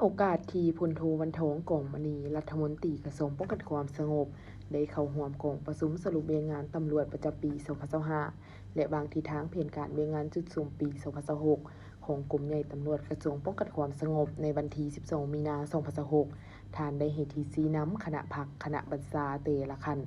โอกาสที่พลโทวันทองกองมณีรัฐมนตรีกระทรวงป้องกันความสงบได้เข้าร่วมกองประชุมสรุปเวียงงานตำรวจประจำปี 2025 และวางทิศทางแผนการเวียงงานจุดสูงปี 2026 ของกรมใหญ่ตำรวจกระทรวงป้องกันความสงบในวันที่ 12 มีนาคม 2026 ทานได้เหตุที่ชี้นำคณะพักคณะบัญชาเตละคัน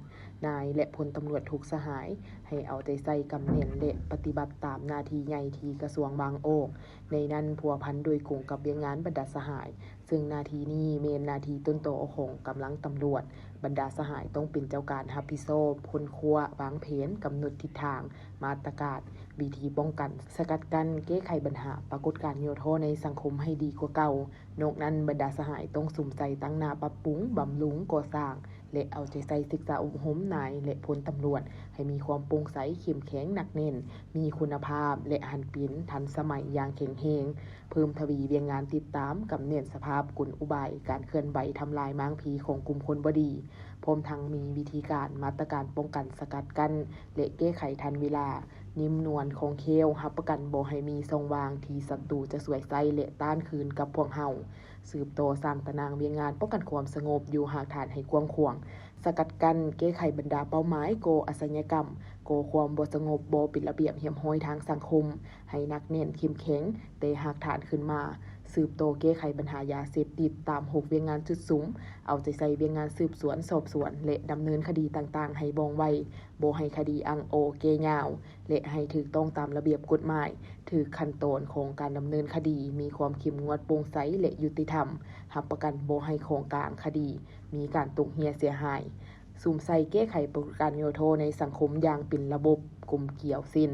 นายและพลตำรวจทุกสหายให้เอาใจใส่กำเนินและปฏิบัติตามหน้าที่ใหญ่ที่กระทรวงบางโอกในนั้นพัวพันโดยกลุ่มกับเวียงงานบรรดาสหายซึ่งนาทีนี้เมนนาทีต้นโตของกำลังตำรวจบรรดาสหายต้องเป็นเจ้าการรับผิดชอบพ้นครัววางแผนกำหนดทิศทางมาตรการวิธีป้องกันสกัดกั้นแก้ไขปัญหาปรากฏการณ์โยโทในสังคมให้ดีกว่าเก่านอกนั้นบรรดาสหายต้องสุ่มใจตั้งหน้าปรับปรุงบำรุงก่อสร้างและเอาใจใส่ศึกษาอบรมนายและพลตำรวจให้มีความโปร่งใสเข้มแข็งหนักแน่นมีคุณภาพและหันปินทันสมัยอย่างแข็งแรงเพิ่มทวีเวียงงานติดตามกำเนิดสภาพกลอุบายการเคลื่อนไหวทำลายม้างผีของกลุ่มคนบดีพร้อมทั้งมีวิธีการมาตรการป้องกันสกัดกั้นและแก้ไขทันเวลานิ่มนวลคงเคลรับประกันบ่ให้มีทรงวางที่ศัตรูจะสวยไส้และต้านคืนกับพวกเฮาสืบโตสร้างตารางเวียงงานป้องกันความสงบอยู่หากฐานให้กว้างขวางสกัดกั้นแก้ไขบรรดาเป้าหมายโกอสัญญกรรมโกความบ่สงบบ่ปิดระเบียบเหี่ยมห้อยทางสังคมให้นักเน้นเข้มแข็งแต่หากฐานขึ้นมาสืบโตแก้ไขปัญหายาเสพติดตาม6เวียงงานจุดสูงเอาใจใส่เวียงงานสืบสวนสอบสวนและดำเนินคดีต่างๆให้บองไวบ่ให้คดีอังโอเกยาวและให้ถูกต้องตามระเบียบกฎหมายถือขั้นตอนของการดำเนินคดีมีความเข้มงวดโปร่งใสและยุติธรรมรับประกันบ่ให้ของกลางคดีมีการตกเหี่ยเสียหายสุ่มใส่แก้ไขปรากฏการณ์โยโทในสังคมอย่างเป็นระบบกลุ่มเกี่ยวสิ้น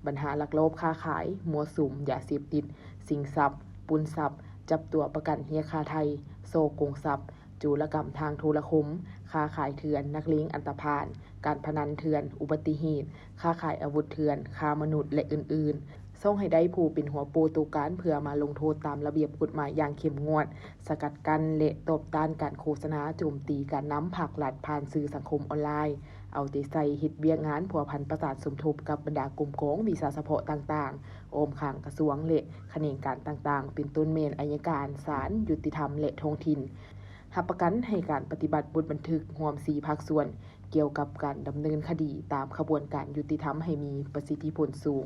ปัญหาลักลอบค้าขายมั่วสุมยาเสพติดสิงทรัพย์ปุนทรัพย์จับตัวประกันเฮียคาไทยโซโกงทรัพย์จูรกรรมทางโทรคมค้าขายเถื่อนนักเลงอันตพาลการพนันเถื่อนอุบัติเหตุค้าขายอาวุธเถื่อนค้ามนุษย์และอื่นๆส่งให้ได้ผู้เป็นหัวโปรตุการเพื่อมาลงโทษตามระเบียบกฎหมายอย่างเข้มงวดสกัดกั้นและตบต้านการโฆษณาโจมตีการนำผักหลัดผ่านสื่อสังคมออนไลน์เอาใจใส่เฮ็ดเวียกงานผัวพันประสาทสมทบกับบรรดากลุ่มโกงวีซ่าเฉพาะต่างๆโอมขังกระทรวงและแขนงการต่างๆเป็นต้นเมนอัยการศาลยุติธรรมและท้องถิ่นรับประกันให้การปฏิบัติบทบันทึกรวม4ภาคส่วนเกี่ยวกับการดำเนินคดีตามขบวนการยุติธรรมให้มีประสิทธิผลสูง